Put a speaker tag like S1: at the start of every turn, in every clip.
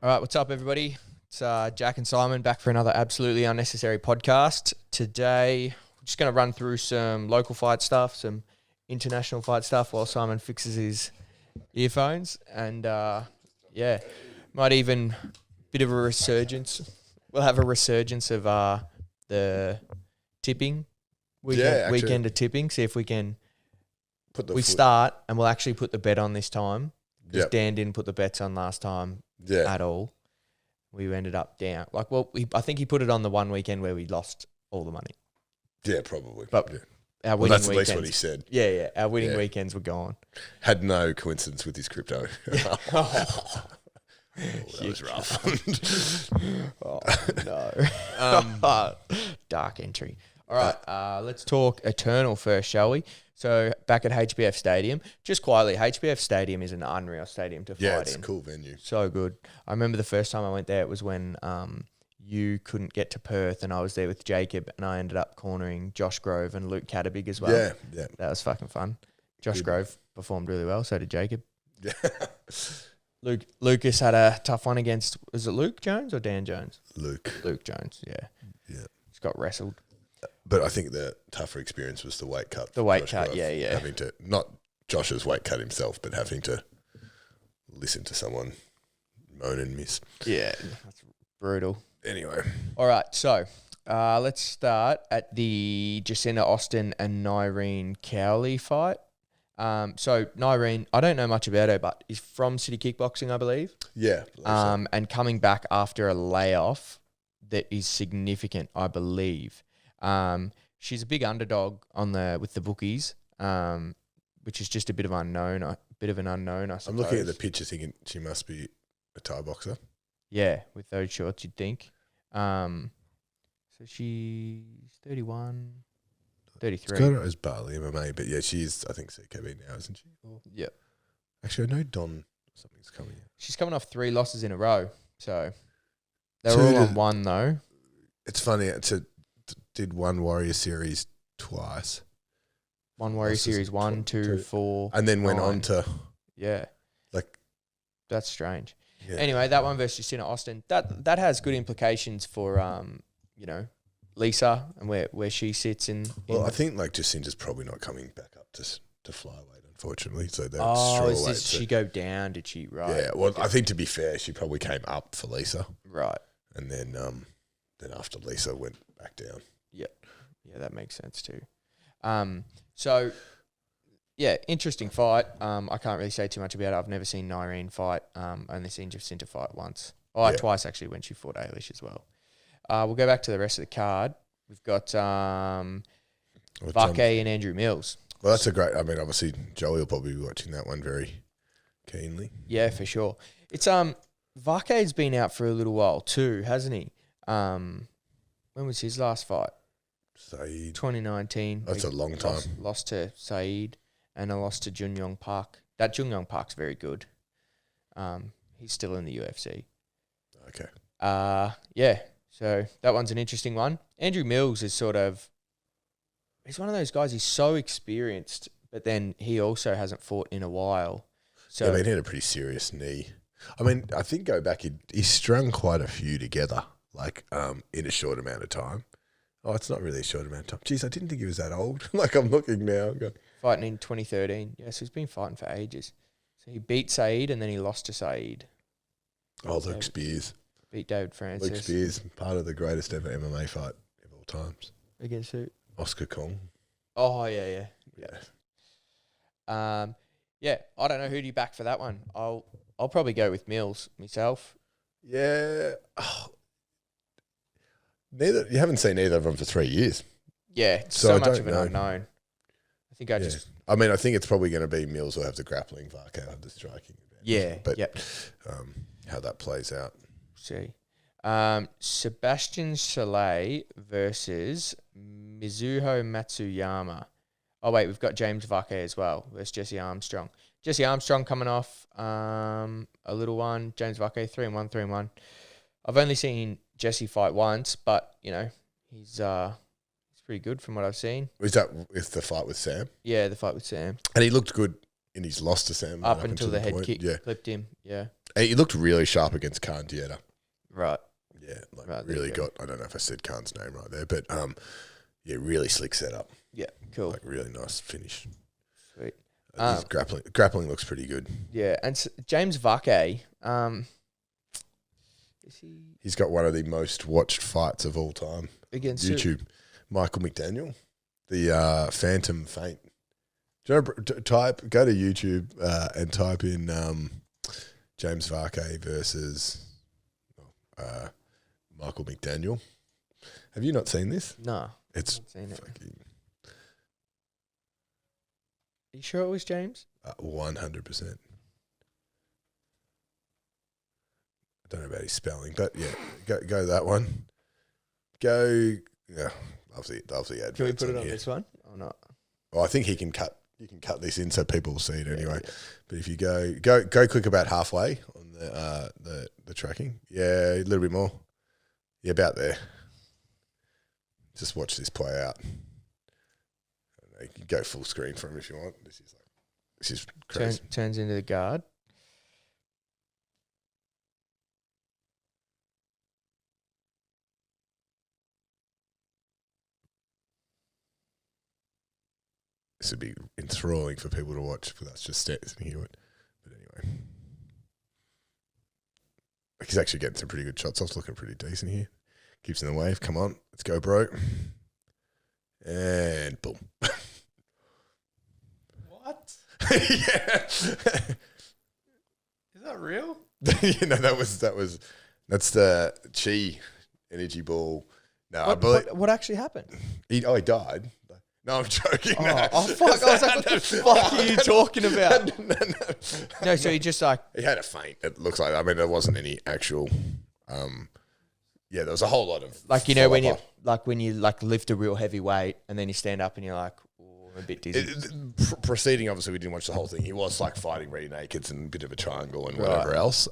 S1: All right, what's up, everybody? It's Jack and Simon back for another absolutely unnecessary podcast. Today, we're just going to run through some local fight stuff, some international fight stuff while Simon fixes his earphones. And, might even bit of a resurgence. We'll have a resurgence of the tipping, weekend of tipping. See if we can start, and we'll actually put the bet on this time. Because Dan didn't put the bets on last time at all. We ended up down. I think he put it on the one weekend where we lost all the money.
S2: Yeah, probably.
S1: But our winning
S2: that's at
S1: weekends,
S2: least what he said.
S1: Yeah. Our winning weekends were gone.
S2: Had no coincidence with his crypto. That was rough.
S1: Oh, no. Dark entry. All right, let's talk Eternal first, shall we? So back at HBF Stadium, just quietly, HBF Stadium is an unreal stadium to fight in.
S2: Yeah, it's a cool venue.
S1: So good. I remember the first time I went there, it was when you couldn't get to Perth and I was there with Jacob and I ended up cornering Josh Grove and Luke Catterbig as well.
S2: Yeah.
S1: That was fucking fun. Josh Grove performed really well, so did Jacob.
S2: Yeah.
S1: Lucas had a tough one against, was it Luke Jones or Dan Jones?
S2: Luke
S1: Jones, yeah.
S2: Yeah.
S1: He's got wrestled.
S2: But I think the tougher experience was the weight cut.
S1: The weight cut, yeah.
S2: Having to, not Josh's weight cut himself, but having to listen to someone moan and miss.
S1: Yeah, that's brutal.
S2: Anyway.
S1: All right, so let's start at the Jacinta Austin and Nyreen Cowley fight. So Nyreen, I don't know much about her, but is from City Kickboxing, I believe.
S2: Yeah.
S1: And coming back after a layoff that is significant, I believe. She's a big underdog with the bookies, which is just a bit of an unknown, I suppose.
S2: I'm looking at the picture thinking she must be a Thai boxer.
S1: Yeah, with those shorts, you'd think. So she's 31, 33.
S2: It's got her as Bali MMA, but yeah, she's, I think, CKB now, isn't she?
S1: Yeah.
S2: Actually, I know Don something's coming in.
S1: She's coming off 3 losses in a row, so they're all on one, though.
S2: It's funny, did one Warrior Series twice.
S1: One Warrior Series 1, 2, 4.
S2: And then went
S1: 9.
S2: on to.
S1: Yeah. That's strange.
S2: Yeah.
S1: Anyway, that one versus Jacinta Austin, that has good implications for, Lisa and where she sits in.
S2: Well, I think Jacinta's probably not coming back up to flyweight, unfortunately. So that's
S1: did she go down? Did she? Right.
S2: Yeah. Well, I think to be fair, she probably came up for Lisa.
S1: Right.
S2: And then after Lisa went back down.
S1: Yeah, that makes sense too. So, yeah, interesting fight. I can't really say too much about it. I've never seen Nyreen fight. Only seen Jacinta fight once. Twice actually when she fought Ailish as well. We'll go back to the rest of the card. We've got Vake and Andrew Mills.
S2: Well, that's obviously Joey will probably be watching that one very keenly.
S1: Yeah, for sure. It's Vake's been out for a little while too, hasn't he? When was his last fight?
S2: Saeed.
S1: 2019.
S2: That's a long time.
S1: Lost to Saeed and a loss to Jun Yong Park. That Jun Yong Park's very good. He's still in the UFC.
S2: Okay.
S1: So that one's an interesting one. Andrew Mills is he's one of those guys, he's so experienced, but then he also hasn't fought in a while. So
S2: he had a pretty serious knee. I think go back, he strung quite a few together, in a short amount of time. Oh, it's not really a short amount of time. Jeez, I didn't think he was that old. I'm looking now.
S1: Fighting in 2013. Yes, he's been fighting for ages. So he beat Saeed and then he lost to Saeed.
S2: Oh, Luke Spears.
S1: Beat David Francis.
S2: Luke Spears, part of the greatest ever MMA fight of all times.
S1: Against who?
S2: Oscar Kong.
S1: Oh, yeah. I don't know who do you back for that one. I'll probably go with Mills myself.
S2: Yeah. You haven't seen either of them for 3 years.
S1: Yeah, it's so much of an unknown. I think I
S2: think it's probably going to be Mills will have the grappling, Vake will have the striking.
S1: Yeah,
S2: but how that plays out.
S1: See. Sebastian Chalet versus Mizuho Matsuyama. Oh, wait, we've got James Vake as well versus Jesse Armstrong. Jesse Armstrong coming off a little one. James Vake, 3-1, 3-1. I've only seen Jesse fight once, but, he's pretty good from what I've seen.
S2: Was that with the fight with Sam?
S1: Yeah, the fight with Sam.
S2: And he looked good in his loss to Sam.
S1: Up until the head kick clipped him, yeah.
S2: He looked really sharp against Khan Dieta.
S1: Right.
S2: Yeah, like
S1: Right, there
S2: really
S1: you go.
S2: got. I don't know if I said Khan's name right there, but yeah, really slick setup.
S1: Yeah. Cool.
S2: Like really nice finish.
S1: Sweet.
S2: His grappling looks pretty good.
S1: Yeah, and James Vake, is he
S2: He's got one of the most watched fights of all time.
S1: against
S2: YouTube. Michael McDaniel, the Phantom Feint. Do you know, go to YouTube and type in James Vake versus Michael McDaniel. Have you not seen this?
S1: No,
S2: It's
S1: haven't seen it.
S2: fucking
S1: Are you sure it was James?
S2: 100%. I don't know about his spelling, but yeah, go that one. Go, yeah, lovely adverts.
S1: Can we put it on
S2: here.
S1: this one or not?
S2: Well, I think he can cut. You can cut this in so people will see it anyway.
S1: Yeah.
S2: But if you go click about halfway on the tracking, yeah, a little bit more, yeah, about there. Just watch this play out. You can go full screen for him if you want. This is crazy.
S1: Turns into the guard.
S2: This would be enthralling for people to watch because that's just stats and hear it. But anyway, he's actually getting some pretty good shots. I was looking pretty decent here. Keeps in the wave. Come on, let's go, bro. And boom.
S3: What?
S2: Yeah.
S3: Is that real?
S2: That's the Chi energy ball. No, I believe
S1: What actually happened?
S2: he died. No, I'm joking.
S1: Oh, fuck. I was like, what the fuck are you talking about? No, so he just like,
S2: He had a faint. It looks like. I mean, there wasn't any actual. Yeah, there was a whole lot of
S1: like, you know, when you
S2: follow-up.
S1: lift a real heavy weight and then you stand up and you're like, oh, I'm a bit dizzy.
S2: Proceeding, obviously, we didn't watch the whole thing. He was like fighting rear nakeds and a bit of a triangle and
S1: Right.
S2: whatever else.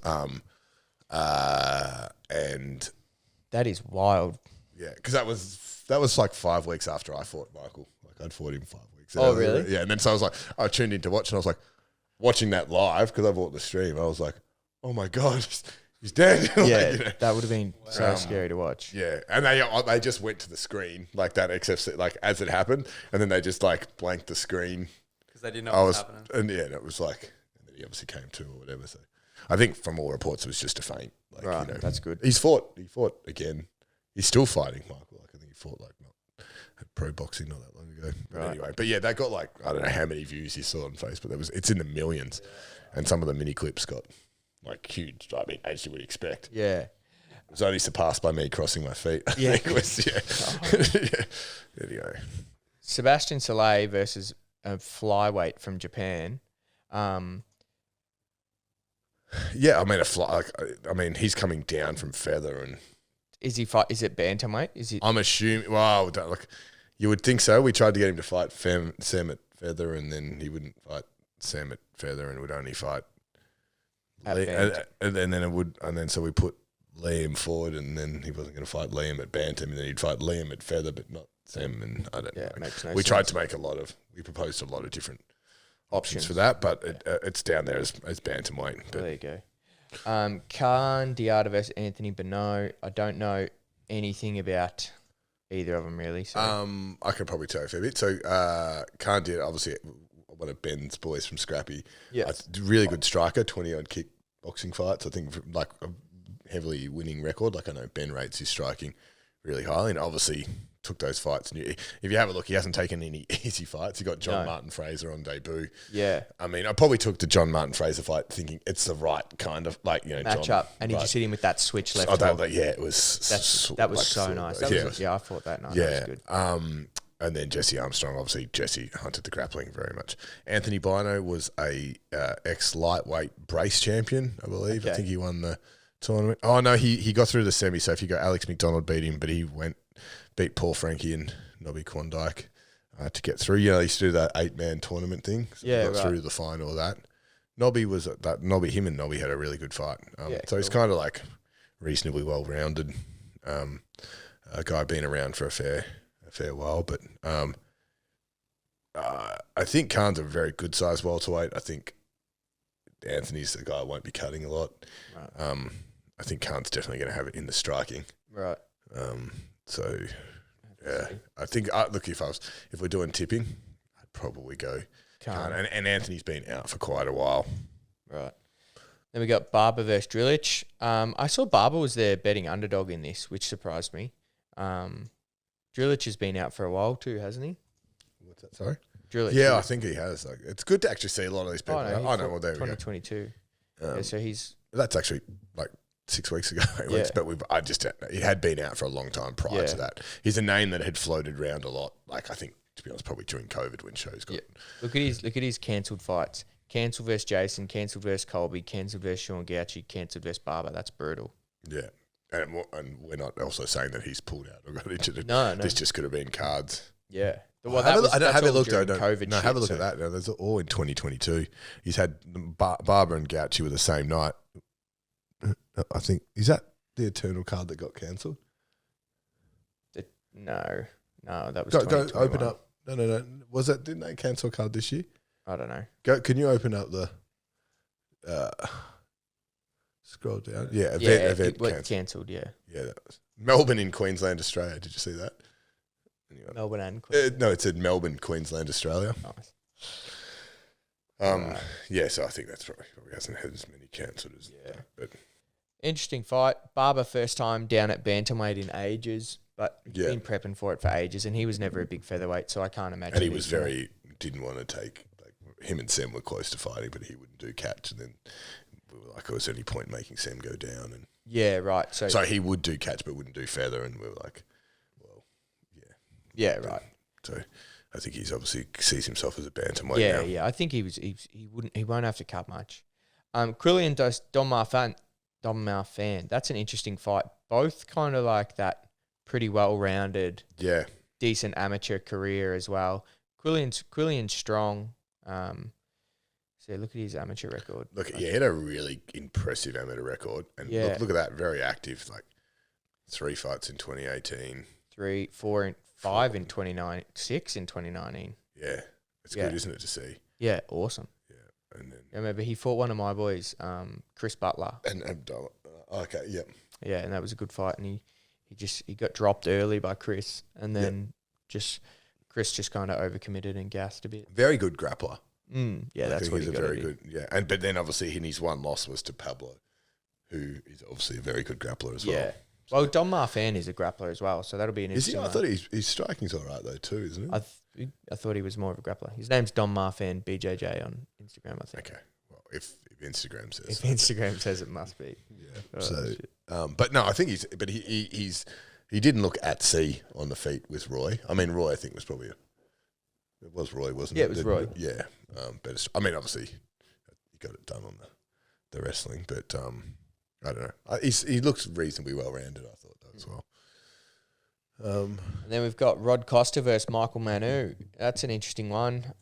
S2: And
S1: That is wild.
S2: yeah, because that was like 5 weeks after I fought Michael. Like I'd fought him 5 weeks.
S1: Oh, really?
S2: Yeah, and then so I was like, I tuned in to watch, and I was like, watching that live because I bought the stream. I was like, oh my god, he's dead. Like,
S1: Yeah,
S2: you know.
S1: that would have been so scary to watch.
S2: Yeah, and they just went to the screen like that, except like as it happened, and then they just like blanked the screen.
S3: Because they didn't know
S2: I
S3: what
S2: was,
S3: was happening.
S2: and yeah, and it was like, and then he obviously came to or whatever. So I think from all reports, it was just a feint. Like,
S1: Right,
S2: you know,
S1: that's good.
S2: He fought again. He's still fighting, Michael. Like I think he fought like not at pro boxing not that long ago. But
S1: Right.
S2: anyway, but yeah, that got like I don't know how many views you saw on Facebook. It's in the millions, and some of the mini clips got like huge. I mean, as you would expect.
S1: Yeah.
S2: It was only surpassed by me crossing my feet. I
S1: Yeah.
S2: think it was, yeah. Yeah. Anyway.
S1: Sebastian Saleh versus a flyweight from Japan.
S2: Yeah, I mean, he's coming down from feather, and
S1: Is he fight? Is it bantamweight? Is it?
S2: I'm assuming. Wow, like you would think so. We tried to get him to fight Sam at feather, and then he wouldn't fight Sam at feather, and would only fight.
S1: At
S2: And then it would, and then so we put Liam forward, and then he wasn't going to fight Liam at bantam, and then he'd fight Liam at feather, but not Sam. And I don't
S1: Yeah,
S2: know.
S1: it makes no
S2: We tried
S1: sense.
S2: to make we proposed a lot of different options for that, but it's down there as bantamweight. But
S1: There you go. Khan Diarra versus Anthony Bernot. I don't know anything about either of them really. So
S2: I can probably tell you a fair bit. So Khan did obviously one of Ben's boys from Scrappy.
S1: Yeah.
S2: A really good striker, 20-odd kickboxing fights. I think like a heavily winning record. Like I know Ben rates his striking really highly, and obviously took those fights. And if you have a look, he hasn't taken any easy fights. He got John
S1: No.
S2: Martin Fraser on debut.
S1: yeah,
S2: I mean, I probably took the John Martin Fraser fight thinking it's the right kind of like
S1: match
S2: John,
S1: up, and he
S2: right.
S1: just hit him with that switch left.
S2: Oh,
S1: hook.
S2: yeah, it was.
S1: That was
S2: like
S1: so
S2: sword,
S1: nice.
S2: like,
S1: That
S2: yeah,
S1: was, I thought that night.
S2: yeah.
S1: That was good.
S2: And then Jesse Armstrong, obviously Jesse hunted the grappling very much. Anthony Bino was a ex-lightweight brace champion, I believe.
S1: Okay.
S2: I think he won the tournament. Oh, no, he got through the semi. So if you go, Alex McDonald beat him, but he beat Paul Frankie and Nobby Klondike to get through. You know, he used to do that 8-man tournament thing. So
S1: Yeah,
S2: he got
S1: right.
S2: through the final of that. Him and Nobby had a really good fight.
S1: Yeah,
S2: so he's kind of like reasonably well-rounded. A guy been around for a fair while, but I think Khan's a very good size welterweight. I think Anthony's the guy who won't be cutting a lot.
S1: Right.
S2: I think Khan's definitely going to have it in the striking.
S1: Right.
S2: So yeah, I think look, if we're doing tipping, I'd probably go Khan. And Anthony's been out for quite a while.
S1: Right. Then we got Barber versus Drilic. I saw Barber was there betting underdog in this, which surprised me. Drilic has been out for a while too, hasn't he?
S2: What's that? Sorry.
S1: Drilic.
S2: Yeah, I think he has. Like, it's good to actually see a lot of these people.
S1: Oh, no,
S2: Well, there we go.
S1: 2022. Yeah, so he's
S2: That's actually like 6 weeks ago. But he had been out for a long time prior to that. He's a name that had floated around a lot. Like I think, to be honest, probably during COVID when shows got.
S1: Yeah. Look at his cancelled fights. Cancelled versus Jason. Cancelled versus Colby. Cancelled versus Sean Gauci. Cancelled versus Barber. That's brutal.
S2: Yeah. And we're not also saying that he's pulled out or got injured.
S1: No.
S2: This just could have been cards.
S1: Yeah.
S2: Well, have a look. COVID. No, have a look at that. No, there's all in 2022. He's had Barber and Gauci were the same night. I think is that the Eternal card that got cancelled.
S1: No, that was.
S2: Go open up. No. Was that? Didn't they cancel a card this year?
S1: I don't know.
S2: Can you open up the? Scroll down. Yeah, event
S1: cancelled. Yeah.
S2: Yeah, that was Melbourne in Queensland, Australia. Did you see that? Anyway.
S1: Melbourne and Queensland.
S2: No, it said Melbourne, Queensland, Australia.
S1: Nice.
S2: Yeah, so I think that's probably hasn't had as many cancelled as that. But
S1: interesting fight. Barber first time down at bantamweight in ages, but he's been prepping for it for ages, and he was never a big featherweight, so I can't imagine.
S2: And he was didn't want to take. Like, him and Sam were close to fighting, but he wouldn't do catch, and then we were like, "Oh, was there any point making Sam go down?" And
S1: yeah, right. So
S2: he would do catch, but wouldn't do feather, and we were like, "Well, yeah,
S1: yeah, right."
S2: So I think he's obviously sees himself as a bantamweight now.
S1: Yeah. I think he won't have to cut much. Quillian Don Marfan. That's an interesting fight. Both kind of like that, pretty well rounded.
S2: Yeah.
S1: Decent amateur career as well. Quillian's strong. So look at his amateur record.
S2: He had a really impressive amateur record, and look at that, very active. Like 3 fights in 2018,
S1: 3, 4, and 5 in 2019, 6 in 2019.
S2: Yeah, it's good, isn't it, to see?
S1: Yeah, awesome.
S2: Yeah, and then
S1: I remember he fought one of my boys, Chris Butler,
S2: and Abdullah. Okay, yeah,
S1: yeah, and that was a good fight, and he got dropped early by Chris, and then Chris just kind of overcommitted and gassed a bit.
S2: Very good grappler.
S1: Yeah, that's what he's
S2: very good. Yeah, but then obviously his one loss was to Pablo, who is obviously a very good grappler as well.
S1: Yeah. Well, Don Marfan is a grappler as well, so that'll be an interesting.
S2: Is he? I thought his striking's all right though too, isn't it?
S1: I thought he was more of a grappler. His name's Don Marfan BJJ on Instagram, I think.
S2: Okay. Well, if Instagram says.
S1: If Instagram says it must be.
S2: Yeah. But no, I think he didn't look at sea on the feet with Roy. I mean, Roy I think was probably it was Roy, wasn't it?
S1: Yeah, it was Roy.
S2: Yeah. But obviously he got it done on the wrestling, but I don't know. He looks reasonably well rounded. I thought that as well.
S1: And then we've got Rod Costa versus Michael Manu. That's an interesting one.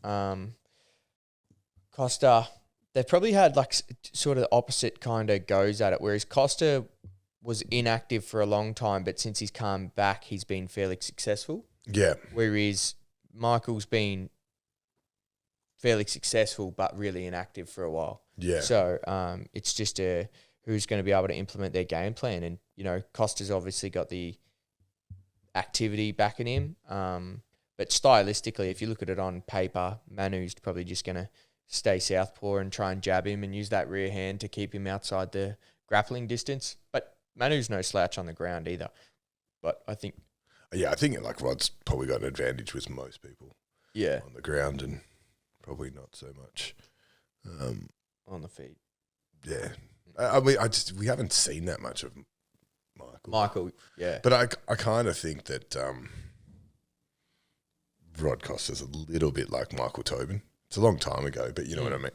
S1: Costa, they've probably had like sort of the opposite kind of goes at it, whereas Costa was inactive for a long time, but since he's come back, he's been fairly successful.
S2: Yeah.
S1: Whereas Michael's been fairly successful, but really inactive for a while. Yeah. So it's just who's going to be able to implement their game plan. And, Costa's obviously got the activity backing him. But stylistically, if you look at it on paper, Manu's probably just going to stay southpaw and try and jab him and use that rear hand to keep him outside the grappling distance. But Manu's no slouch on the ground either. But I think...
S2: Yeah, I think like Rod's probably got an advantage with most people.
S1: Yeah.
S2: On the ground and probably not so much
S1: on the feet.
S2: Yeah. I mean, we haven't seen that much of
S1: Michael, yeah.
S2: But I kind of think that Rod Costa's a little bit like Michael Tobin. It's a long time ago, but you know what I mean?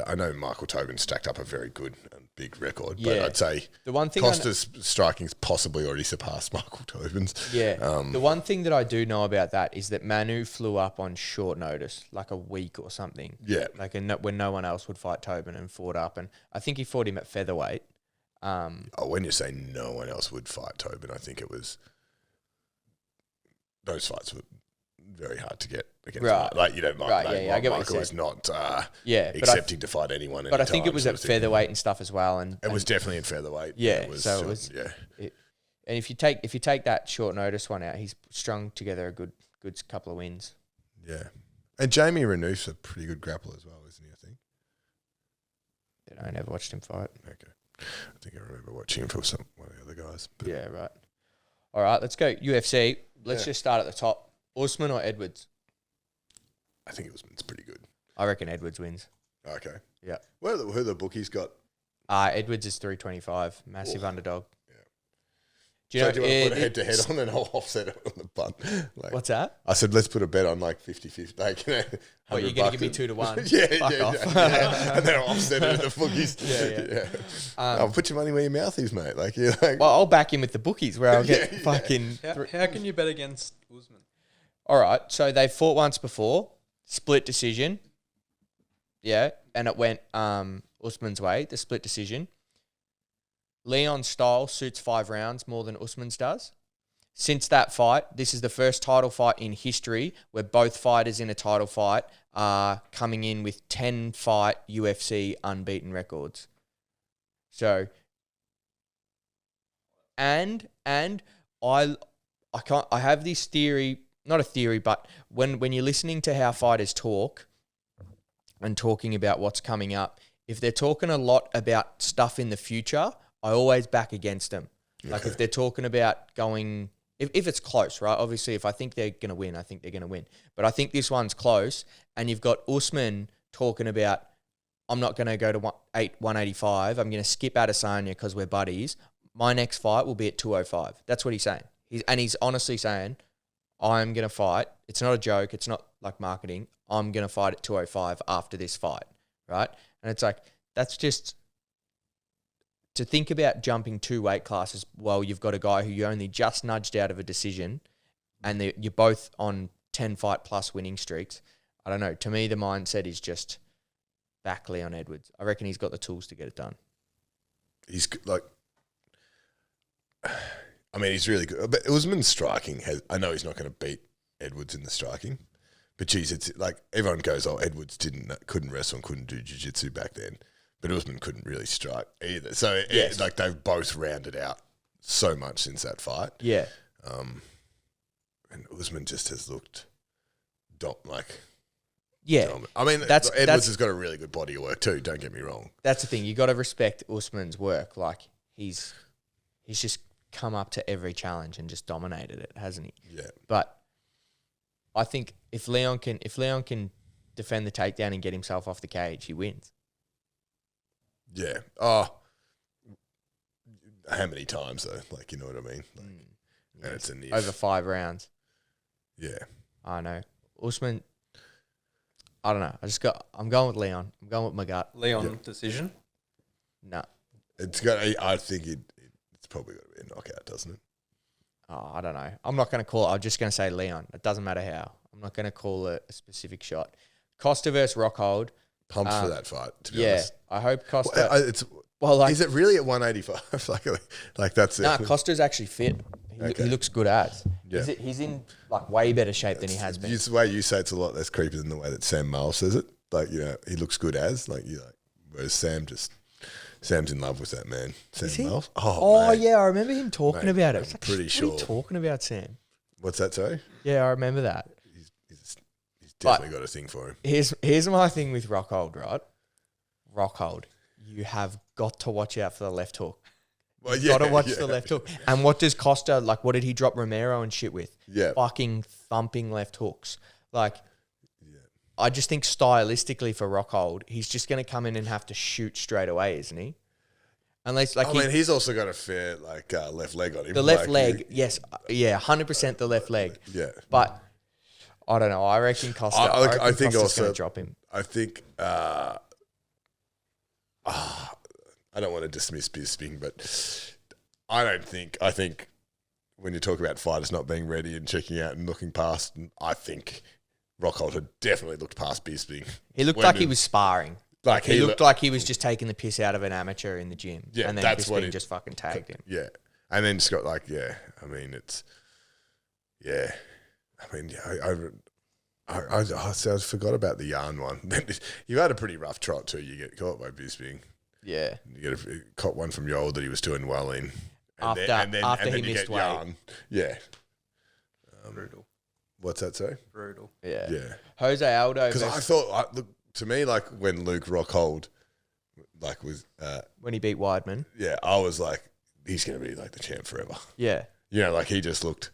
S2: I know Michael Tobin stacked up a very good and big record, but I'd say
S1: the one thing
S2: Costa's striking's possibly already surpassed Michael Tobin's.
S1: Yeah. The one thing that I do know about that is that Manu flew up on short notice, like a week or something.
S2: Yeah.
S1: Like when no one else would fight Tobin, and fought up. And I think he fought him at featherweight.
S2: When you say no one else would fight Tobin, I think it was those fights were very hard to get against.
S1: Right.
S2: Like,
S1: Right, I get what
S2: Michael
S1: you're
S2: is
S1: saying.
S2: not
S1: but
S2: accepting to fight anyone.
S1: But I think it
S2: anytime
S1: was
S2: sort
S1: at
S2: of thing.
S1: featherweight and stuff as well. And
S2: It was definitely in featherweight.
S1: Yeah,
S2: It was,
S1: so it was-
S2: yeah.
S1: and if you take that short notice one out, he's strung together a good couple of wins.
S2: Yeah. And Jamie Renouf's a pretty good grappler as well, isn't he, I think?
S1: I never watched him fight.
S2: Okay. I think I remember watching him for one of the other guys. But
S1: Yeah, right. All right, let's go UFC. Let's
S2: Yeah.
S1: just start at the top. Usman or Edwards?
S2: I think Usman's pretty good.
S1: I reckon Edwards wins.
S2: Okay.
S1: Yeah.
S2: Who are the bookies got?
S1: Edwards is 325, massive underdog.
S2: Yeah.
S1: Do you know?
S2: Do you want to put a head-to-head on and I'll offset it on the punt? Like,
S1: What's that?
S2: I said, let's put a bet on like 50-50. Like,
S1: What, you're going to give me 2 to 1?
S2: Yeah,
S1: Fuck
S2: yeah,
S1: off.
S2: yeah. And then I'll offset it at the bookies.
S1: Yeah.
S2: I'll put your money where your mouth is, mate. Like, you're like,
S1: Well, I'll back him with the bookies where I'll get
S2: Yeah.
S1: fucking.
S3: How can you bet against Usman?
S1: All right, so they fought once before, split decision. Yeah, and it went Usman's way, the split decision. Leon's style suits 5 rounds more than Usman's does. Since that fight, this is the first title fight in history where both fighters in a title fight are coming in with 10-fight UFC unbeaten records. So, and I have this theory, not a theory, but when you're listening to how fighters talk and talking about what's coming up, if they're talking a lot about stuff in the future, I always back against them. Like if they're talking about going, if it's close, right? Obviously, if I think they're going to win, I think they're going to win. But I think this one's close, and you've got Usman talking about, I'm not going to go to 185. I'm going to skip Adesanya because we're buddies. My next fight will be at 205. That's what he's saying. He's honestly saying, I'm going to fight. It's not a joke. It's not like marketing. I'm going to fight at 205 after this fight, right? And it's like, that's just... To think about jumping 2 weight classes while you've got a guy who you only just nudged out of a decision and you're both on 10-fight plus winning streaks, I don't know. To me, the mindset is just back Leon Edwards. I reckon he's got the tools to get it done.
S2: he's like, I mean, he's really good. But Usman's striking I know he's not going to beat Edwards in the striking, but geez, it's like everyone goes, oh, Edwards couldn't wrestle and couldn't do jiu-jitsu back then. But Usman couldn't really strike either. So,
S1: Yes.
S2: like, they've both rounded out so much since that fight.
S1: Yeah.
S2: And Usman just has looked
S1: Yeah.
S2: dominant. I mean,
S1: That's-
S2: Edwards has got a really good body of work too, don't get me wrong.
S1: That's the thing. You got to respect Usman's work. Like, he's just come up to every challenge and just dominated it, hasn't he?
S2: Yeah.
S1: But I think if Leon can defend the takedown and get himself off the cage, he wins.
S2: Yeah. Oh, how many times though? Like, you know what I mean? Like, and it's an if.
S1: Over 5 rounds.
S2: Yeah.
S1: I know. Usman, I don't know. I'm going with Leon. I'm going with my gut.
S3: Leon decision.
S1: No.
S2: It's got. I think it's probably got to be a knockout, doesn't it?
S1: Oh, I don't know. I'm not going to call it. I'm just going to say Leon. It doesn't matter how. I'm not going to call it a specific shot. Costa versus Rockhold.
S2: Pumped for that fight, to be honest.
S1: I hope Costa.
S2: Is it really at 185? like that's it.
S1: Nah, Costa's actually fit. He looks good as.
S2: Yeah.
S1: He's in like way better shape than he has been.
S2: The way you say it's a lot less creepy than the way that Sam Miles says it. Like, you know, he looks good as. Like, you know, whereas Sam's in love with that man. Sam
S1: Is he?
S2: Miles.
S1: Oh,
S2: mate.
S1: yeah, I remember him talking
S2: Mate,
S1: about it.
S2: I'm
S1: It's like,
S2: pretty
S1: what
S2: sure.
S1: are you talking about, Sam?
S2: What's that, sorry?
S1: Yeah, I remember that.
S2: He's definitely got a thing for him.
S1: Here's my thing with Rockhold, right? Rockhold, you have got to watch out for the left hook.
S2: Well,
S1: Got to watch the left hook. And what does Costa, like, what did he drop Romero and shit with?
S2: Yeah.
S1: Fucking thumping left hooks. Like, I just think stylistically for Rockhold, he's just going to come in and have to shoot straight away, isn't he? Unless, like,
S2: I mean, he's also got a fair, like, left leg on him.
S1: the left
S2: Like,
S1: leg, yes. Yeah, 100% the left leg.
S2: Yeah.
S1: But, I don't know. I reckon Costa,
S2: I think
S1: Costa's
S2: also-
S1: going to drop him.
S2: I think I don't want to dismiss Bisping, but I think when you talk about fighters not being ready and checking out and looking past, I think Rockhold had definitely looked past Bisping.
S1: He looked like he was sparring.
S2: Like
S1: He looked like he was just taking the piss out of an amateur in the gym.
S2: Yeah,
S1: and then
S2: that's what
S1: Bisping
S2: it-
S1: just fucking tagged him.
S2: Yeah. And then Scott, like, yeah, I mean, it's, yeah. I mean, yeah, I forgot about the yarn one. You had a pretty rough trot too. You get caught by Bisping.
S1: Yeah.
S2: You caught one from Yoel that he was doing well in. And
S1: After he
S2: you
S1: missed
S2: get
S1: weight.
S2: yarn. Yeah.
S3: Brutal.
S2: What's that say?
S3: Brutal.
S1: Yeah.
S2: Yeah.
S1: Jose Aldo.
S2: Because I thought, look, to me, like when Luke Rockhold, like was,
S1: when he beat Weidman.
S2: yeah, I was like, he's going to be like the champ forever.
S1: Yeah.
S2: You know, like he just looked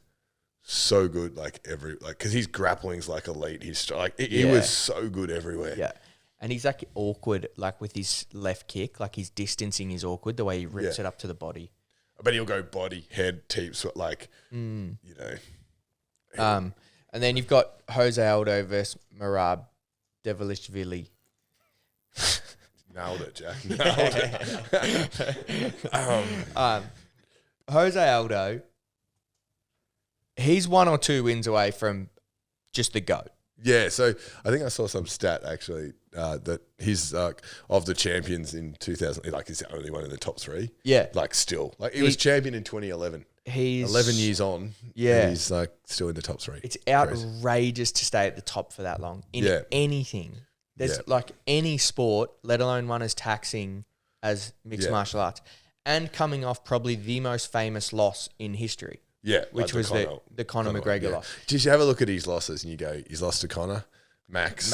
S2: so good, like because his grappling's like elite. He
S1: Yeah.
S2: was so good everywhere.
S1: Yeah. And he's like awkward, like with his left kick, like his distancing is awkward, the way he rips
S2: Yeah.
S1: it up to the body.
S2: But he'll go body, head, teeps, like, you know.
S1: And then you've got Jose Aldo versus Merab Devilishvili.
S2: Nailed it, Jack. Nailed it.
S1: Jose Aldo, he's 1 or 2 wins away from just the GOAT.
S2: Yeah, so I think I saw some stat actually that he's of the champions in 2000, like he's the only one in the top 3.
S1: Yeah.
S2: Like still. Like he was champion in 2011.
S1: He's
S2: 11 years on.
S1: Yeah.
S2: And he's like still in the top 3.
S1: It's outrageous to stay at the top for that long in
S2: Yeah.
S1: anything. There's
S2: Yeah.
S1: like any sport, let alone one as taxing as mixed
S2: Yeah.
S1: martial arts, and coming off probably the most famous loss in history,
S2: Yeah.
S1: which was the Conor McGregor loss.
S2: Did you have a look at his losses and you go, he's lost to Conor, Max,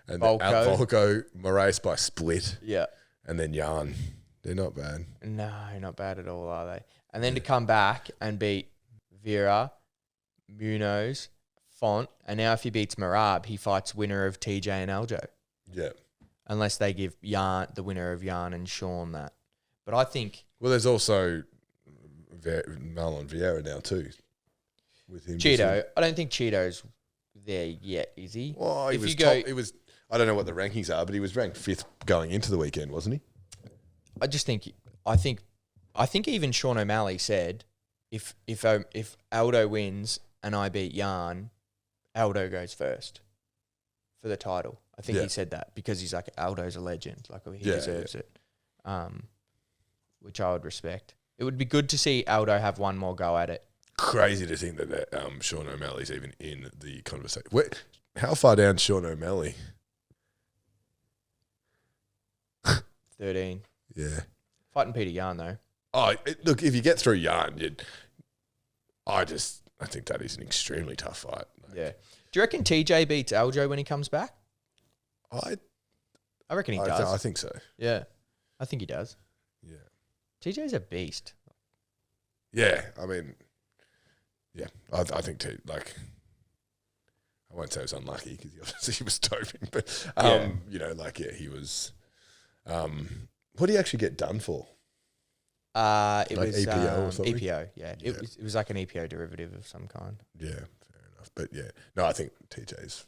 S2: and
S1: Volko.
S2: Volko, Moraes by split,
S1: Yeah.
S2: and then Yarn. They're not bad.
S1: No, not bad at all, are they? And then to come back and beat Vera, Munoz, Font, and now if he beats Merab, he fights winner of TJ and Aljo.
S2: Yeah.
S1: Unless they give Yarn, the winner of Yarn and Sean, that. But I think
S2: Well, there's also Marlon Vieira now too. With him.
S1: Cheeto, I don't think Cheeto's there yet, is he?
S2: Well, he
S1: If
S2: was
S1: you go-
S2: top. He was. I don't know what the rankings are, but he was ranked 5th going into the weekend, wasn't he?
S1: I just think I think even Sean O'Malley said if Aldo wins and I beat Yarn, Aldo goes first for the title. I think
S2: Yeah.
S1: he said that because he's like Aldo's a legend, like he
S2: Yeah,
S1: deserves it, which I would respect. It would be good to see Aldo have one more go at it.
S2: Crazy to think that Sean O'Malley's even in the conversation. How far down Sean O'Malley?
S1: 13.
S2: Yeah.
S1: Fighting Peter Yarn though.
S2: Oh, look, if you get through Yarn, I think that is an extremely tough fight.
S1: Yeah. Do you reckon TJ beats Aljo when he comes back?
S2: I
S1: reckon he does.
S2: I think so.
S1: Yeah. I think he does.
S2: Yeah.
S1: TJ's a beast.
S2: Yeah. I mean, yeah. I think I won't say it was unlucky because he was doping, but he was. What did he actually get done for?
S1: It
S2: Like
S1: was
S2: EPO or something?
S1: EPO, yeah. It was like an EPO derivative of some kind.
S2: Yeah, fair enough. But yeah, no, I think TJ's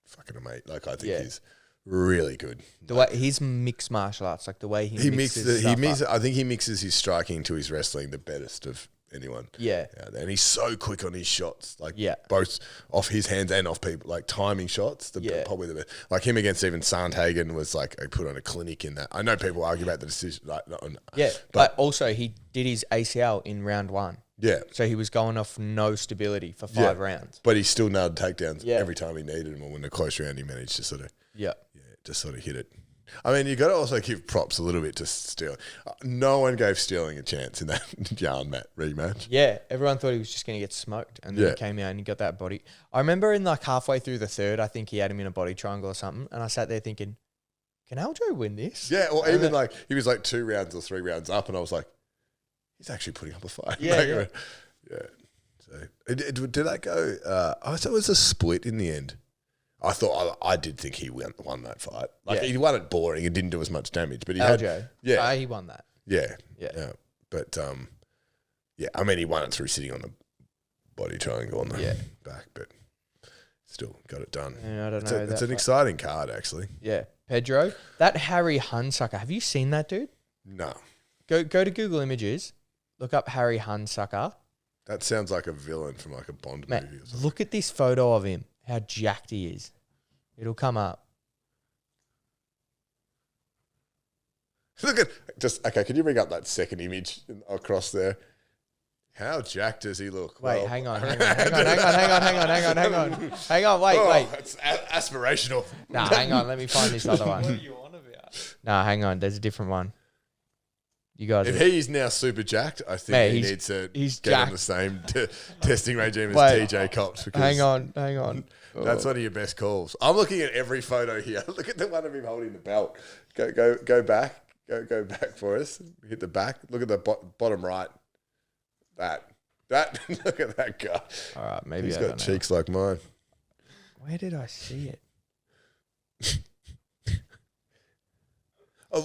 S2: fucking amazing. Like I think
S1: Yeah.
S2: he's really good.
S1: The way his mixed martial arts, like the way he mixes
S2: I think he mixes his striking to his wrestling the best of anyone.
S1: Yeah.
S2: And he's so quick on his shots, like
S1: Yeah.
S2: both off his hands and off people, like timing shots. Probably the best. Like him against even Sandhagen was like I put on a clinic in that. I know people argue about the decision,
S1: But also he did his ACL in round 1,
S2: yeah.
S1: so he was going off no stability for 5 rounds.
S2: But he still nailed takedowns
S1: Yeah.
S2: every time he needed them, or when the close round he managed to sort of
S1: Yeah.
S2: just sort of hit it. I mean, you got to also give props a little bit to Sterling. No one gave Sterling a chance in that Yarn mat rematch.
S1: Yeah, everyone thought he was just going to get smoked, and then
S2: Yeah.
S1: he came out and he got that body. I remember in like halfway through the third, I think he had him in a body triangle or something, and I sat there thinking, can Aljo win this?
S2: Yeah, or
S1: And
S2: even
S1: then-
S2: like he was like 2 rounds or 3 rounds up, and I was like, he's actually putting up a fight.
S1: Yeah,
S2: Like,
S1: yeah.
S2: yeah. So did that go? I thought it was a split in the end. I did think he won that fight. Like
S1: Yeah.
S2: he won it boring and didn't do as much damage, but he had
S1: Aljo.
S2: yeah.
S1: He won that.
S2: Yeah.
S1: Yeah.
S2: But yeah, I mean he won it through sitting on the body triangle on the back, but still got it done.
S1: Yeah, I don't
S2: It's,
S1: know.
S2: it's an exciting card actually.
S1: Yeah. Pedro. That Harry Hunsucker. Have you seen that dude?
S2: No.
S1: Go to Google Images. Look up Harry Hunsucker.
S2: That sounds like a villain from like a Bond
S1: Mate,
S2: movie or something.
S1: look at this photo of him. How jacked he is. It'll come up.
S2: Look at okay. Can you bring up that second image across there? How jacked does he look?
S1: Wait,
S2: Well,
S1: hang on. Wait.
S2: It's aspirational.
S1: Nah, hang on. Let me find this other
S3: What are
S1: one.
S3: you on about?
S1: Nah, hang on. There's a different one. You guys.
S2: If he is now super jacked, I think
S1: Mate,
S2: he
S1: he's-
S2: needs to
S1: he's
S2: get on
S1: jacked.
S2: the same testing regime as
S1: Wait.
S2: TJ Cops. Because
S1: Hang on.
S2: That's one of your best calls. I'm looking at every photo here. Look at the one of him holding the belt. Go back. Go back for us. Hit the back. Look at the bottom right. That. Look at that guy.
S1: All right, maybe
S2: He's
S1: I
S2: got
S1: don't know.
S2: cheeks like mine.
S1: Where did I see it?
S2: Oh,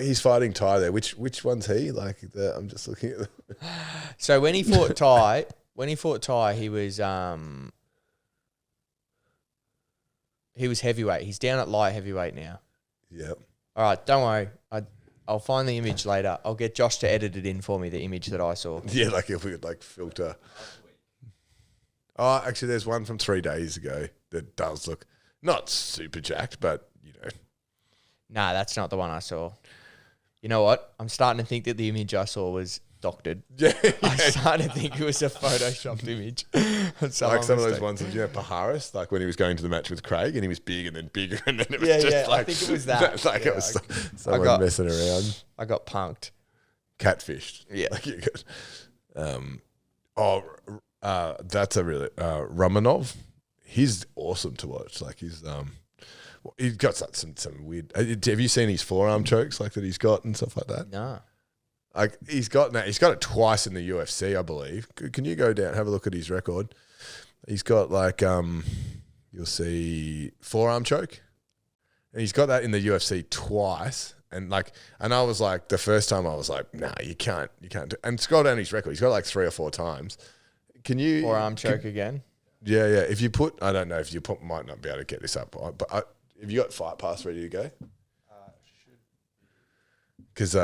S2: he's fighting Ty there. Which one's he? I'm just looking at.
S1: So when he fought Ty, he was heavyweight. He's down at light heavyweight now.
S2: Yep.
S1: All right, don't worry. I'll find the image later. I'll get Josh to edit it in for me, the image that I saw.
S2: Yeah, if we could filter. Oh, actually, there's one from 3 days ago that does look not super jacked, but
S1: Nah, that's not the one I saw. You know what? I'm starting to think that the image I saw was doctored.
S2: Yeah,
S1: I'm starting to think it was a photoshopped image.
S2: like some of those ones of Paharis, like when he was going to the match with Craig and he was big and then bigger and then it was
S1: I think it was that.
S2: it was someone messing around,
S1: I got punked.
S2: catfished.
S1: Yeah.
S2: You got, that's a really Romanov. He's awesome to watch. He's got some weird. Have you seen his forearm chokes that he's got and stuff like that?
S1: No.
S2: He's got it twice in the UFC, I believe. Can you go down, have a look at his record? He's got you'll see forearm choke, and he's got that in the UFC twice. And I was the first time I was nah, you can't do. And scroll down his record. He's got 3 or 4 times. Can you
S1: Forearm choke again?
S2: Yeah. If you put, I don't know if you put, might not be able to get this up, but have you got Fight Pass ready to go? Because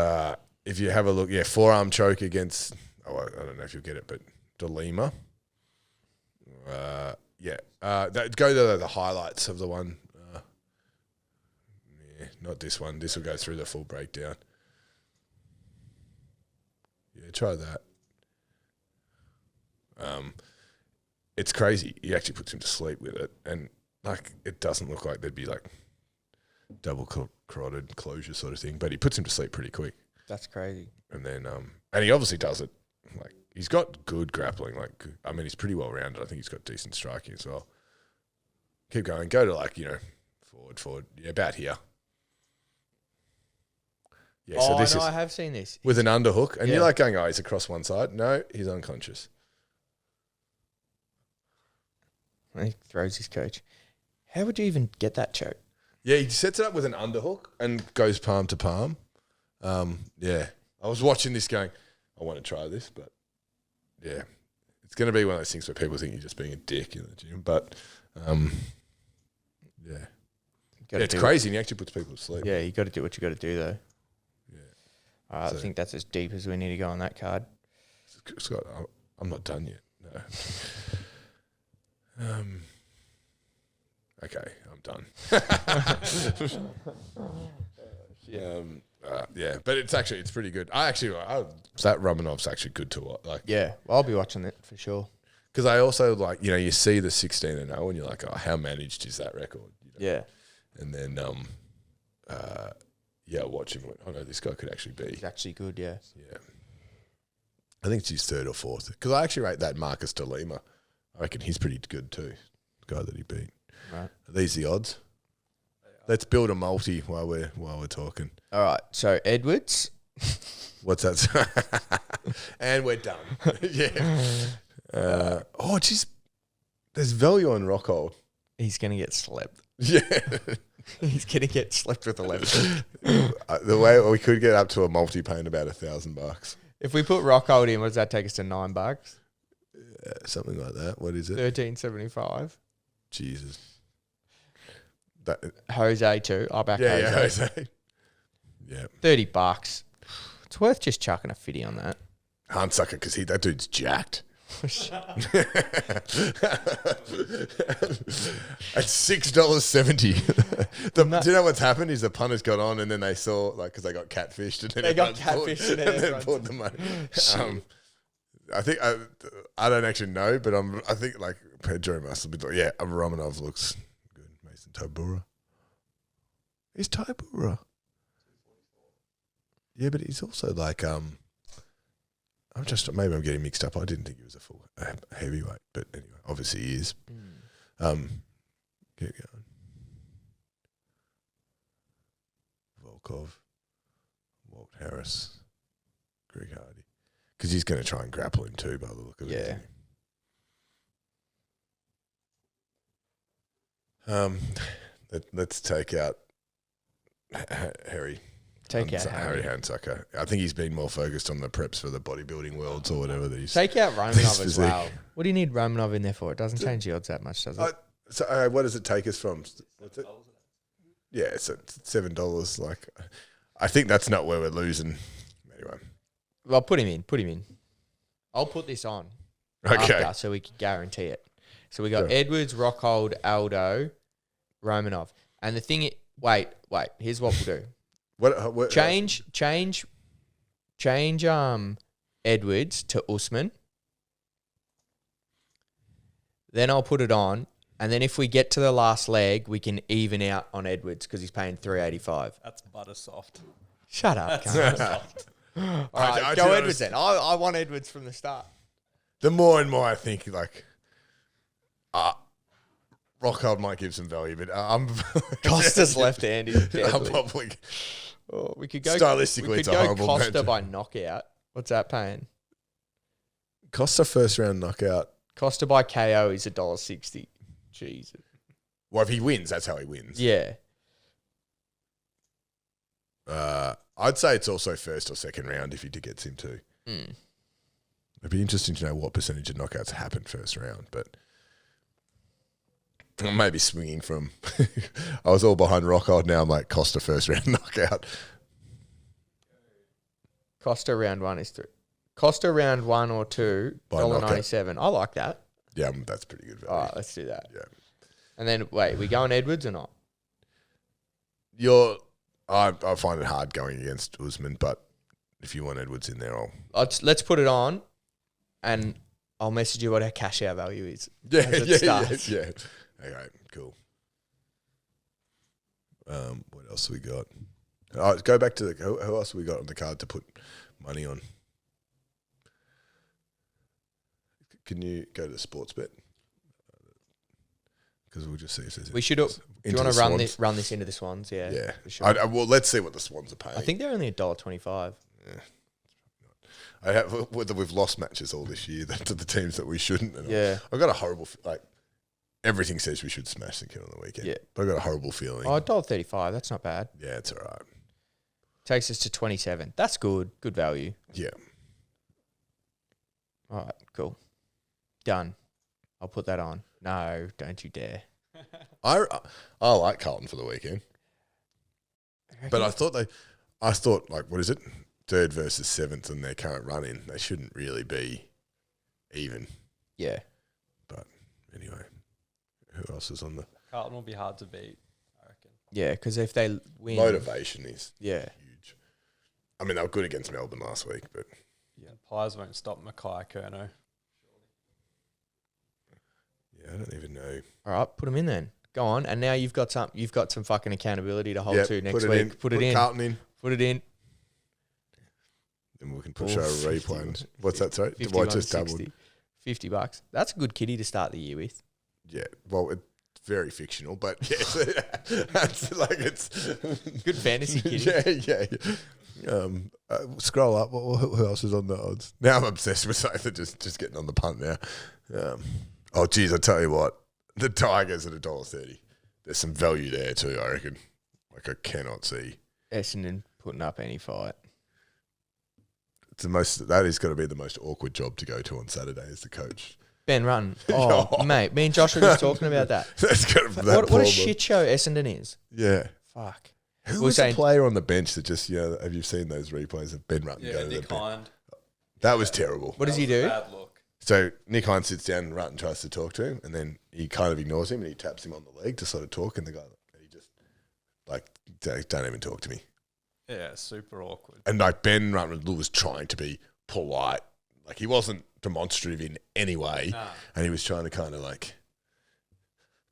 S2: if you have a look, forearm choke against, I don't know if you'll get it, but DeLima. Go to the highlights of the one. Not this one. This will go through the full breakdown. Yeah, try that. It's crazy. He actually puts him to sleep with it, and it doesn't look like there'd be double carotid closure sort of thing, but he puts him to sleep pretty quick.
S1: That's crazy.
S2: And then, and he obviously does it. He's got good grappling. He's pretty well rounded. I think he's got decent striking as well. Keep going. Go to forward. Yeah, about here. Yeah. So this is
S1: I have seen this.
S2: with an underhook, and
S1: Yeah.
S2: you're going, oh, he's across one side. No, he's unconscious.
S1: He throws his coach. How would you even get that choke?
S2: Yeah, he sets it up with an underhook and goes palm to palm. Yeah. I was watching this going, I want to try this, but yeah. It's going to be one of those things where people think you're just being a dick in the gym, but yeah. It's crazy, and he actually puts people to sleep.
S1: Yeah, you got to do what you got to do, though.
S2: Yeah.
S1: I think that's as deep as we need to go on that card.
S2: Scott, I'm not done yet. No. Okay, I'm done. Yeah, but it's pretty good. That Romanov's actually good to watch.
S1: Yeah, well, I'll be watching it for sure.
S2: Because I also you see the 16-0, and you're like, oh, how managed is that record?
S1: Yeah,
S2: And then watch him. Oh no, this guy could actually be.
S1: he's actually good. Yeah,
S2: Yeah, I think it's his 3rd or 4th. Because I actually rate that Marcus DeLima. I reckon he's pretty good too. The guy that he beat.
S1: right.
S2: Are these the odds? Let's build a multi while we're talking.
S1: All right. So Edwards.
S2: What's that? And we're done. Yeah. Geez. There's value on Rockhold.
S1: He's gonna get slept.
S2: Yeah.
S1: He's gonna get slept with a left.
S2: The way we could get up to a multi paying about $1,000.
S1: If we put Rockhold in, what does that take us to? $9.
S2: Something like that. What is it?
S1: $13.75.
S2: Jesus. That,
S1: Jose too. I'll back
S2: yeah,
S1: Jose.
S2: Jose. Yeah.
S1: $30. It's worth just chucking a 50 on that.
S2: Handsucker, because that dude's jacked. At $6.70. Do you know what's happened? Is the punters got on and then they saw because they got catfished and then
S1: They got
S2: everyone
S1: catfished and then
S2: and then
S1: everyone-
S2: pulled the money. I think I don't actually know, but I think like Pedro must have been like, yeah, Romanov looks good. Mason Tobura. He's Tobura. Yeah, but he's also like maybe I'm getting mixed up. I didn't think he was a full heavyweight, but anyway, obviously he is. Keep going. Volkov, Walt Harris, Greg Hardy, because he's going to try and grapple him too, by the look of it. Let's take out Harry. Harry Handsucker. I think he's been more focused on the preps for the bodybuilding worlds or whatever.
S1: Take out Romanov as well. What do you need Romanov in there for? It doesn't change the odds that much, does it?
S2: So what does it take us from? What's it? Yeah, it's $7. Like, I think that's not where we're losing. Anyway,
S1: well, put him in. I'll put this on.
S2: Okay.
S1: After, so we can guarantee it. So we got Edwards, Rockhold, Aldo, Romanov, and the thing. Wait. Here's what we'll do.
S2: What
S1: change Edwards to Usman. Then I'll put it on, and then if we get to the last leg, we can even out on Edwards because he's paying $385.
S3: That's butter soft.
S1: Shut up.
S3: Soft.
S1: All right, go Edwards then. I want Edwards from the start.
S2: The more and more I think like, Rockhold might give some value, but I'm
S1: Costa's left-handed.
S2: I'm probably.
S1: Oh, we could go
S2: stylistically.
S1: We
S2: It's
S1: could
S2: a
S1: go
S2: horrible
S1: Costa
S2: match.
S1: by knockout. What's that paying?
S2: Costa first round knockout.
S1: Costa by KO is $1.60. Jesus.
S2: Well, if he wins, that's how he wins.
S1: Yeah.
S2: I'd say it's also first or second round if he gets him too. It'd be interesting to know what percentage of knockouts happen first round, but I may be swinging from. I was all behind Rockhold. Now I'm like Costa first round knockout.
S1: Costa round one is 3. Costa round 1 or 2,
S2: By knockout.
S1: $1.97. I like that.
S2: Yeah, that's pretty good value.
S1: All right, let's do that.
S2: Yeah.
S1: And then, wait, we going Edwards or not?
S2: I find it hard going against Usman, but if you want Edwards in there,
S1: Let's put it on, and I'll message you what our cash out value is.
S2: Yeah. Okay, cool. What else have we got? Go back to who else have we got on the card to put money on? Can you go to the sports bet? Because we'll just see if there's.
S1: We should. Do you want to run this into the Swans? Yeah.
S2: Yeah.
S1: For sure.
S2: Well, let's see what the Swans are paying.
S1: I think they're only $1.25.
S2: Yeah. We've lost matches all this year to the teams that we shouldn't. And
S1: Yeah.
S2: I've got a horrible everything says we should smash the kid on the weekend.
S1: Yeah.
S2: But I've got a horrible feeling.
S1: Oh, $1.35. That's not bad.
S2: Yeah, it's all right.
S1: Takes us to 27. That's good. Good value.
S2: Yeah.
S1: All right. Cool. Done. I'll put that on. No, don't you dare.
S2: I like Carlton for the weekend. But I thought like, what is it? 3rd versus 7th in their current run-in. They shouldn't really be even.
S1: Yeah.
S2: But anyway, who else is on the...
S3: Carlton will be hard to beat, I reckon.
S1: Yeah, because if they win...
S2: Motivation is
S1: Yeah.
S2: huge. I mean, they were good against Melbourne last week, but...
S3: Yeah. Pies won't stop Mackay Kerno.
S2: Yeah, I don't even know.
S1: All right, put them in then. Go on. And now you've got some fucking accountability to hold to next week. Put it in.
S2: Carlton in.
S1: Put it in.
S2: Then we can push our replay. What's that, sorry? Well, just doubled.
S1: $50. That's a good kitty to start the year with.
S2: Yeah, well, it's very fictional, but yes, that's like it's
S1: good fantasy kitty.
S2: Yeah. Scroll up. Who else is on the odds? Now I'm obsessed with Sather just getting on the punt now. Oh, geez, I tell you what, the Tigers at $1.30. There's some value there too, I reckon. Like I cannot see
S1: Essendon putting up any fight.
S2: That is going to be the most awkward job to go to on Saturday as the coach.
S1: Ben Rutten. Oh, mate. Me and Josh were just talking about that.
S2: That's going to be
S1: what a shit show Essendon is.
S2: Yeah.
S1: Fuck.
S2: Who was the player on the bench that just, have you seen those replays of Ben Rutten go to
S3: Nick
S2: the bench?
S3: Hind.
S2: That was terrible.
S1: What does he do?
S3: Bad look.
S2: So Nick Hind sits down and Rutten tries to talk to him, and then he kind of ignores him and he taps him on the leg to sort of talk, and the guy, he just, don't even talk to me.
S3: Yeah, super awkward.
S2: And Ben Rutten was trying to be polite, Like he wasn't demonstrative in any way,
S3: Nah.
S2: and he was trying to kind of like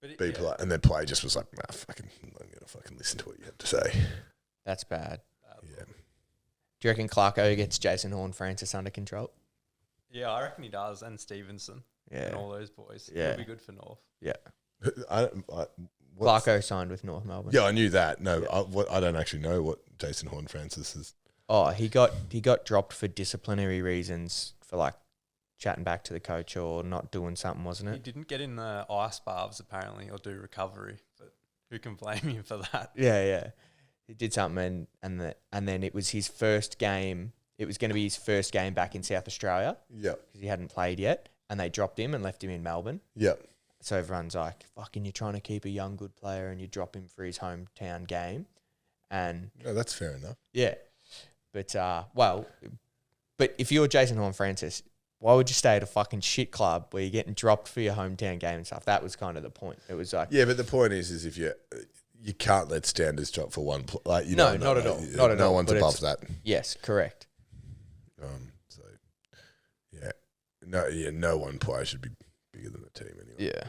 S3: But
S2: be polite. And then play just was like, nah, I'm gonna fucking listen to what you have to say.
S1: That's bad.
S2: Yeah,
S1: Do you reckon Clarko gets Jason Horne-Francis under control?
S3: Yeah, I reckon he does, and Stevenson and all those boys.
S1: Yeah.
S3: It'll be good for North.
S1: Yeah.
S2: what's-
S1: Clarko signed with North Melbourne.
S2: Yeah, I knew that. No, I don't actually know what Jason Horne-Francis is.
S1: Oh, he got dropped for disciplinary reasons for like chatting back to the coach or not doing something, wasn't
S3: He
S1: it?
S3: didn't get in the ice baths apparently, or do recovery, but who can blame him for that?
S1: Yeah. He did something and then it was his first game. It was going to be his first game back in South Australia
S2: Yeah,
S1: because he hadn't played yet, and they dropped him and left him in Melbourne.
S2: yeah,
S1: So everyone's like, "Fucking, you're trying to keep a young good player and you drop him for his hometown game," and
S2: no, that's fair enough.
S1: yeah, but but if you're Jason Horne-Francis, why would you stay at a fucking shit club where you're getting dropped for your hometown game and stuff? That was kind of the point. It was like,
S2: Yeah, but the point is if you can't let standards drop for one. Like you
S1: No,
S2: don't
S1: not
S2: know,
S1: at all.
S2: like,
S1: Not at
S2: no
S1: all,
S2: one's
S1: but
S2: above
S1: it's-
S2: that.
S1: yes, correct.
S2: So no one player should be bigger than the team anyway.
S1: Yeah.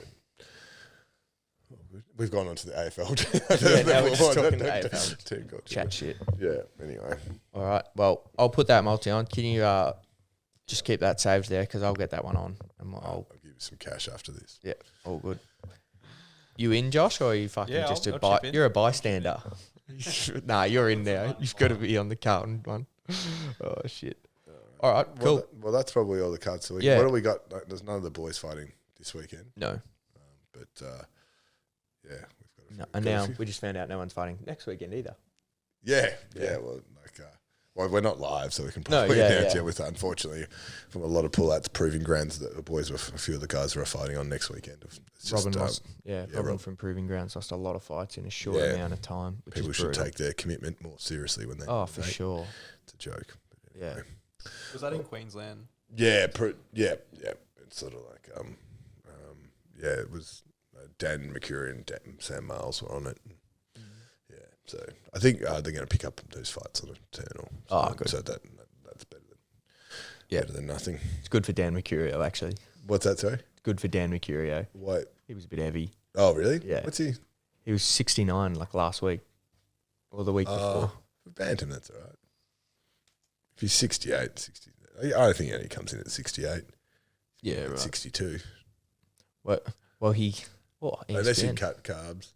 S2: We've gone on to the AFL.
S1: Yeah, now we're just talking the AFL.
S2: Team culture.
S1: Chat shit.
S2: Yeah. Anyway,
S1: All right. Well, I'll put that multi on. Can you just keep that saved there because I'll get that one on and
S2: I'll give you some cash after this.
S1: yeah, all good. You in, Josh, or are you fucking
S3: Yeah,
S1: just
S3: I'll chip in.
S1: You're a bystander. Nah, you're in there. You've got to be on the Carlton one. Oh shit. All right, cool.
S2: Well, that's probably all the cards. So
S1: Yeah.
S2: What do we got? Like, there's none of the boys fighting this weekend,
S1: No,
S2: but yeah, we've got.
S1: no,
S2: got
S1: and
S2: a
S1: now
S2: few.
S1: we just found out no one's fighting next weekend either.
S2: Yeah.
S1: Yeah.
S2: Well, we're not live, so we can
S1: No,
S2: probably
S1: yeah,
S2: announce
S1: yeah.
S2: it with, unfortunately, from a lot of pullouts, proving grounds that the boys, a few of the guys were fighting on next weekend. It's just,
S1: Robin lost. Robin
S2: Rob-
S1: from Proving Grounds lost a lot of fights in a short
S2: Yeah.
S1: amount of time. Which
S2: people
S1: is
S2: should
S1: brutal.
S2: take their commitment more seriously when they.
S1: Oh, for
S2: they-
S1: sure.
S2: It's a joke. But
S1: Yeah.
S2: anyway.
S3: Was that in Queensland?
S2: Yeah, yeah. It's sort of like it was Dan McCurry and Sam Miles were on it. Yeah, so I think they're going to pick up those fights on a turn.
S1: Oh, good.
S2: So that's better than nothing.
S1: It's good for Dan Mercurio, actually.
S2: What's that? Sorry,
S1: It's good for Dan Mercurio.
S2: what?
S1: He was a bit heavy.
S2: Oh, really?
S1: Yeah.
S2: What's he?
S1: He was 69 like last week or the week before.
S2: Bantam, that's all right. If he's 68, 60, I think he only comes in at 68.
S1: Yeah, right.
S2: 62.
S1: What? Well,
S2: Unless you
S1: ESPN.
S2: cut carbs.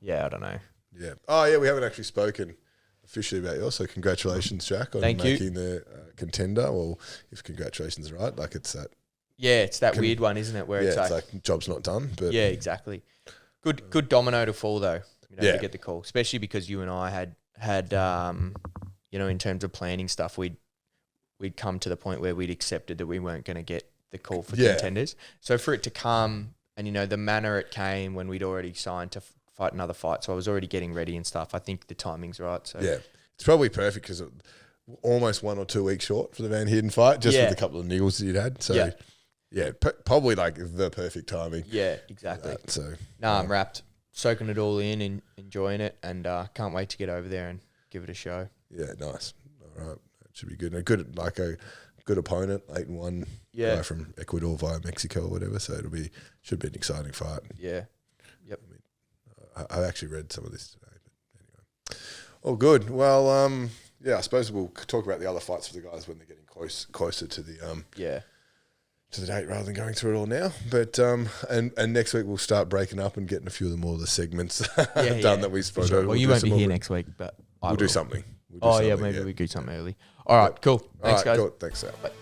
S1: Yeah, I don't know.
S2: Yeah. Oh, yeah, we haven't actually spoken officially about yours, so congratulations, Jack, on
S1: Thank you.
S2: making the contender. Well, if congratulations are right, like it's that.
S1: Yeah, it's that weird one, isn't it? Where
S2: Yeah,
S1: it's like,
S2: job's not done, but
S1: yeah, exactly. Good domino to fall though.
S2: Yeah.
S1: To get the call, especially because you and I had in terms of planning stuff, we'd come to the point where we'd accepted that we weren't going to get the call for
S2: Yeah.
S1: contenders. So for it to come and the manner it came when we'd already signed to fight another fight, so I was already getting ready and stuff. I think the timing's right. So
S2: yeah, it's probably perfect because almost 1 or 2 weeks short for the Van Heerden fight, just
S1: Yeah.
S2: with a couple of niggles that you'd had. So
S1: Yeah.
S2: yeah, probably like the perfect timing.
S1: yeah, exactly.
S2: So
S1: No, I'm wrapped, soaking it all in and enjoying it, and can't wait to get over there and give it a show.
S2: yeah, nice. All right, that should be good. And a good opponent, 8-1
S1: Yeah.
S2: guy from Ecuador via Mexico or whatever. So should be an exciting fight.
S1: Yeah.
S2: I actually read some of this today, but anyway. Oh, good. Well, yeah, I suppose we'll talk about the other fights for the guys when they're getting closer to the
S1: Yeah.
S2: to the date rather than going through it all now. But and next week we'll start breaking up and getting a few of the more of the segments done that we spoke
S1: Sure.
S2: about.
S1: Well, you won't be here next week, but I
S2: We'll do
S1: will.
S2: something.
S1: Maybe we do something early. All right, cool.
S2: All
S1: Thanks,
S2: right,
S1: guys.
S2: cool. Thanks, Sal.
S1: Bye.